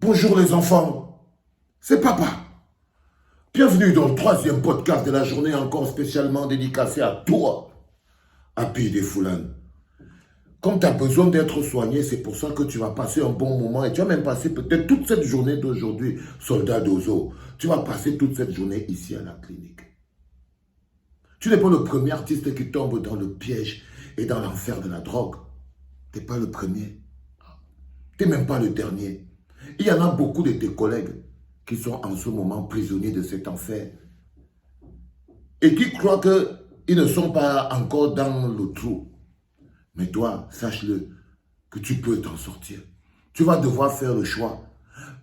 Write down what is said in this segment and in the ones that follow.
Bonjour les enfants, c'est papa. Bienvenue dans le 3e podcast de la journée, encore spécialement dédicacé à toi, Happy Defoulan. Comme tu as besoin d'être soigné, c'est pour ça que tu vas passer un bon moment et tu vas même passer peut-être toute cette journée d'aujourd'hui, soldat d'Ozo. Tu vas passer toute cette journée ici à la clinique. Tu n'es pas le premier artiste qui tombe dans le piège et dans l'enfer de la drogue. Tu n'es pas le premier. Tu n'es même pas le dernier. Il y en a beaucoup de tes collègues qui sont en ce moment prisonniers de cet enfer et qui croient qu'ils ne sont pas encore dans le trou. Mais toi, sache-le, que tu peux t'en sortir. Tu vas devoir faire le choix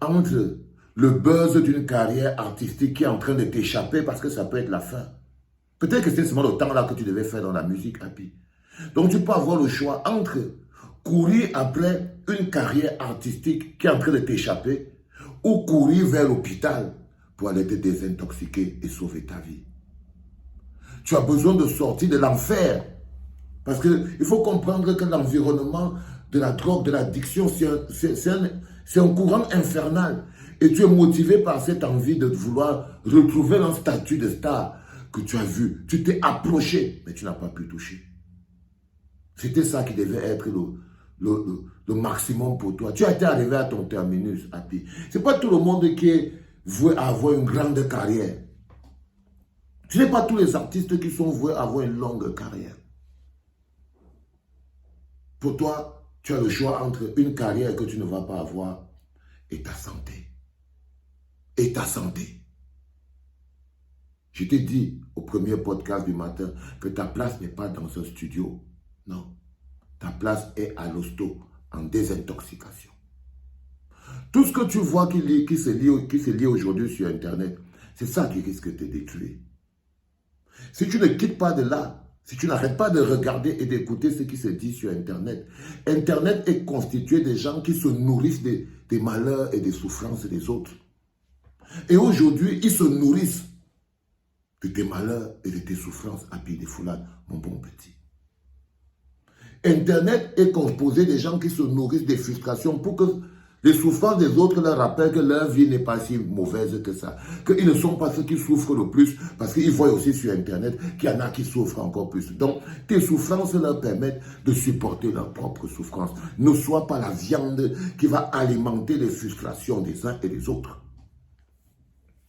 entre le buzz d'une carrière artistique qui est en train de t'échapper parce que ça peut être la fin. Peut-être que c'est seulement le temps là que tu devais faire dans la musique, Happy. Donc tu peux avoir le choix entre courir après une carrière artistique qui est en train de t'échapper ou courir vers l'hôpital pour aller te désintoxiquer et sauver ta vie. Tu as besoin de sortir de l'enfer. Parce qu'il faut comprendre que l'environnement de la drogue, de l'addiction, c'est un courant infernal. Et tu es motivé par cette envie de vouloir retrouver un statut de star que tu as vu. Tu t'es approché, mais tu n'as pas pu toucher. C'était ça qui devait être le maximum pour toi. Tu as été arrivé à ton terminus, Happy. Ce n'est pas tout le monde qui est voué à avoir une grande carrière. Ce n'est pas tous les artistes qui sont voués à avoir une longue carrière. Pour toi, tu as le choix entre une carrière que tu ne vas pas avoir et ta santé. Et ta santé. Je t'ai dit au premier podcast du matin que ta place n'est pas dans un studio. Non. Ta place est à l'hosto, en désintoxication. Tout ce que tu vois qui se lit aujourd'hui sur Internet, c'est ça qui risque de te détruire. Si tu ne quittes pas de là, si tu n'arrêtes pas de regarder et d'écouter ce qui se dit sur Internet, Internet est constitué de gens qui se nourrissent des malheurs et des souffrances des autres. Et aujourd'hui, ils se nourrissent de tes malheurs et de tes souffrances, Happy Defoulan, mon bon petit. Internet est composé de gens qui se nourrissent des frustrations pour que les souffrances des autres leur rappellent que leur vie n'est pas si mauvaise que ça. Qu'ils ne sont pas ceux qui souffrent le plus parce qu'ils voient aussi sur Internet qu'il y en a qui souffrent encore plus. Donc, tes souffrances leur permettent de supporter leurs propres souffrances. Ne sois pas la viande qui va alimenter les frustrations des uns et des autres.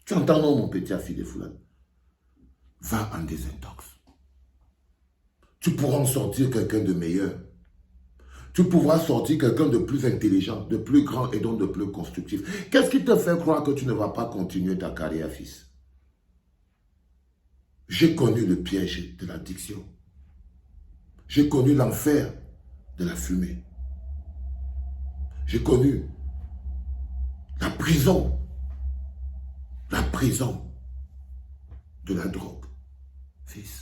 Tu entends, non, mon petit Happy Defoulan? Va en désintox. Tu pourras en sortir quelqu'un de meilleur. Tu pourras sortir quelqu'un de plus intelligent, de plus grand et donc de plus constructif. Qu'est-ce qui te fait croire que tu ne vas pas continuer ta carrière, fils? J'ai connu le piège de l'addiction. J'ai connu l'enfer de la fumée. J'ai connu la prison de la drogue. Fils,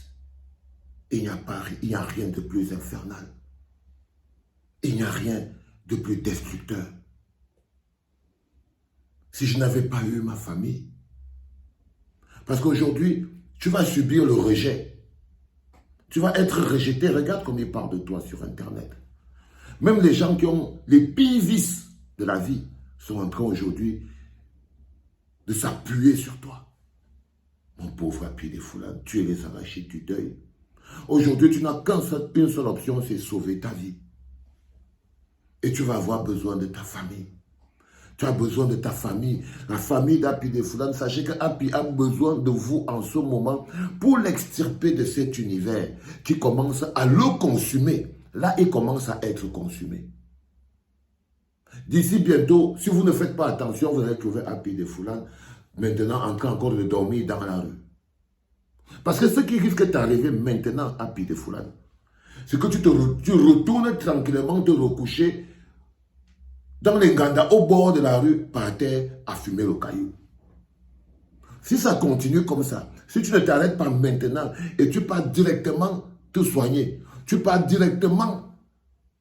il n'y a rien de plus infernal. Il n'y a rien de plus destructeur. Si je n'avais pas eu ma famille, parce qu'aujourd'hui, tu vas subir le rejet. Tu vas être rejeté. Regarde comme ils parlent de toi sur Internet. Même les gens qui ont les pires vices de la vie sont en train aujourd'hui de s'appuyer sur toi. Mon pauvre Happy Defoulan, tu es les arrachés du deuil. Aujourd'hui, tu n'as qu'une seule option, c'est sauver ta vie. Et tu vas avoir besoin de ta famille. Tu as besoin de ta famille. La famille d'Happy Defoulan, sachez que Happy a besoin de vous en ce moment pour l'extirper de cet univers qui commence à le consumer. Là, il commence à être consumé. D'ici bientôt, si vous ne faites pas attention, vous allez trouver Happy Defoulan maintenant en train encore de dormir dans la rue. Parce que ce qui risque d'arriver maintenant, Happy Defoulan, c'est que tu retournes tranquillement te recoucher dans les Nganda, au bord de la rue, par terre, à fumer le caillou. Si ça continue comme ça, si tu ne t'arrêtes pas maintenant et tu pars directement te soigner, tu pars directement,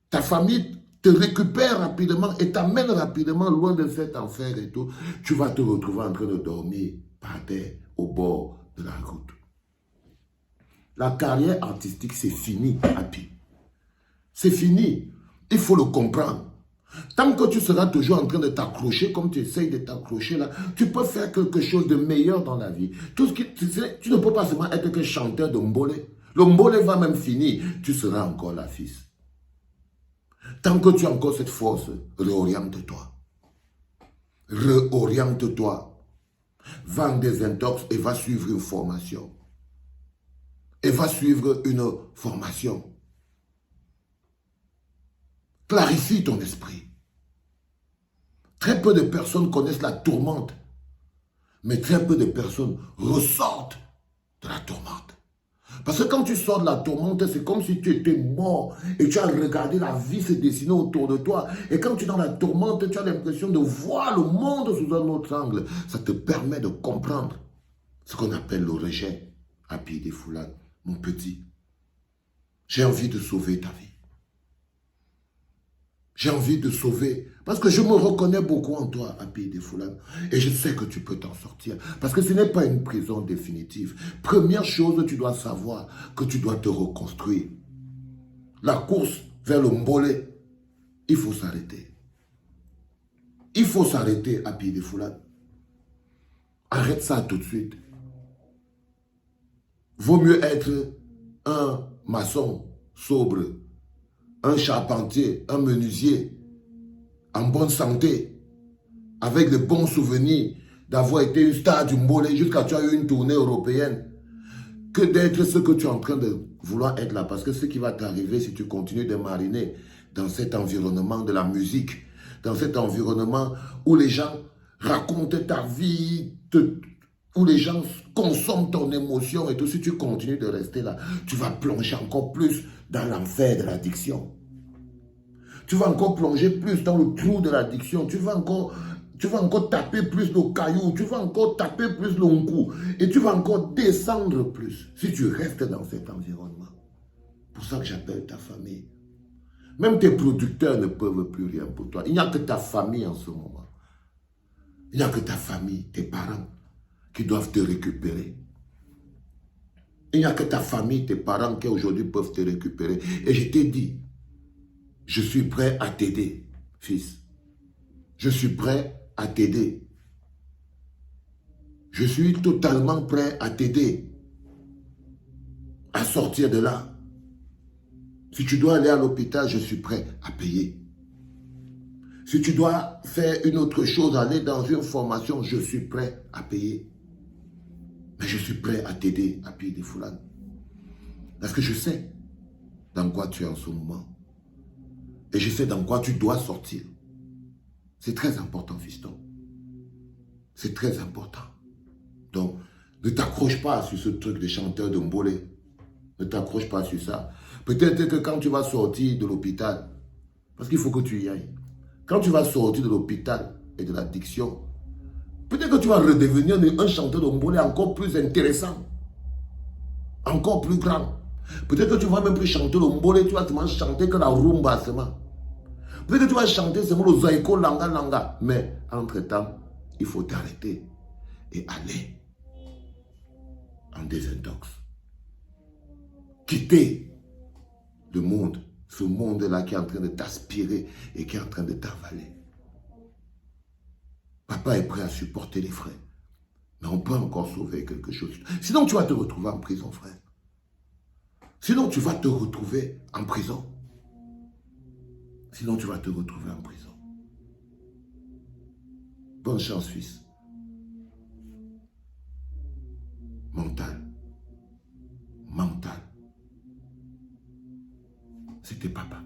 ta famille te récupère rapidement et t'amène rapidement loin de cet enfer et tout, tu vas te retrouver en train de dormir par terre, au bord de la route. La carrière artistique, c'est fini, Happy. C'est fini. Il faut le comprendre. Tant que tu seras toujours en train de t'accrocher comme tu essayes de t'accrocher là, tu peux faire quelque chose de meilleur dans la vie. Tout ce qui, tu ne peux pas seulement être que chanteur de mbolé. Le mbolé va même finir. Tu seras encore là, fils. Tant que tu as encore cette force, réoriente-toi. Réoriente-toi. Va en désintox et va suivre une formation. Et va suivre une formation. Clarifie ton esprit. Très peu de personnes connaissent la tourmente, mais très peu de personnes ressortent de la tourmente. Parce que quand tu sors de la tourmente, c'est comme si tu étais mort et tu as regardé la vie se dessiner autour de toi. Et quand tu es dans la tourmente, tu as l'impression de voir le monde sous un autre angle. Ça te permet de comprendre ce qu'on appelle le rejet. Happy des Foulades, mon petit, j'ai envie de sauver ta vie. J'ai envie de sauver, parce que je me reconnais beaucoup en toi, Happy des Foulades, et je sais que tu peux t'en sortir, parce que ce n'est pas une prison définitive. Première chose, tu dois savoir que tu dois te reconstruire. La course vers le mbolé, il faut s'arrêter. Il faut s'arrêter, Happy des Foulades. Arrête ça tout de suite. Vaut mieux être un maçon sobre, un charpentier, un menuisier, en bonne santé, avec de bons souvenirs d'avoir été une star du mbolé jusqu'à tu as eu une tournée européenne, que d'être ce que tu es en train de vouloir être là. Parce que ce qui va t'arriver si tu continues de mariner dans cet environnement de la musique, dans cet environnement où les gens racontent ta vie, où les gens consomment ton émotion et tout, si tu continues de rester là, tu vas plonger encore plus dans l'enfer de l'addiction. Tu vas encore plonger plus dans le trou de l'addiction. Tu vas encore taper plus le caillou. Tu vas encore taper plus le coup. Et tu vas encore descendre plus si tu restes dans cet environnement. C'est pour ça que j'appelle ta famille. Même tes producteurs ne peuvent plus rien pour toi. Il n'y a que ta famille en ce moment. Il n'y a que ta famille, tes parents, qui doivent te récupérer. Il n'y a que ta famille, tes parents qui aujourd'hui peuvent te récupérer. Et je t'ai dit, je suis prêt à t'aider, fils. Je suis prêt à t'aider. Je suis totalement prêt à t'aider à sortir de là. Si tu dois aller à l'hôpital, je suis prêt à payer. Si tu dois faire une autre chose, aller dans une formation, je suis prêt à payer. Mais je suis prêt à t'aider, à payer des foulades. Parce que je sais dans quoi tu es en ce moment. Et je sais dans quoi tu dois sortir. C'est très important, fiston. C'est très important. Donc, ne t'accroche pas sur ce truc de chanteur de mbolé. Ne t'accroche pas sur ça. Peut-être que quand tu vas sortir de l'hôpital, parce qu'il faut que tu y ailles, quand tu vas sortir de l'hôpital et de l'addiction, peut-être que tu vas redevenir un chanteur de mbolé encore plus intéressant, encore plus grand. Peut-être que tu ne vas même plus chanter le mbolé, tu vas seulement chanter que la rumba seulement. Peut-être que tu vas chanter seulement le zaïko langa langa. Mais entre-temps, il faut t'arrêter et aller en désintox. Quitter le monde, ce monde-là qui est en train de t'aspirer et qui est en train de t'avaler. Papa est prêt à supporter les frais. Mais on peut encore sauver quelque chose. Sinon, tu vas te retrouver en prison, frère. Sinon, tu vas te retrouver en prison. Sinon, tu vas te retrouver en prison. Bonne chance, fils. Mental. Mental. C'était papa.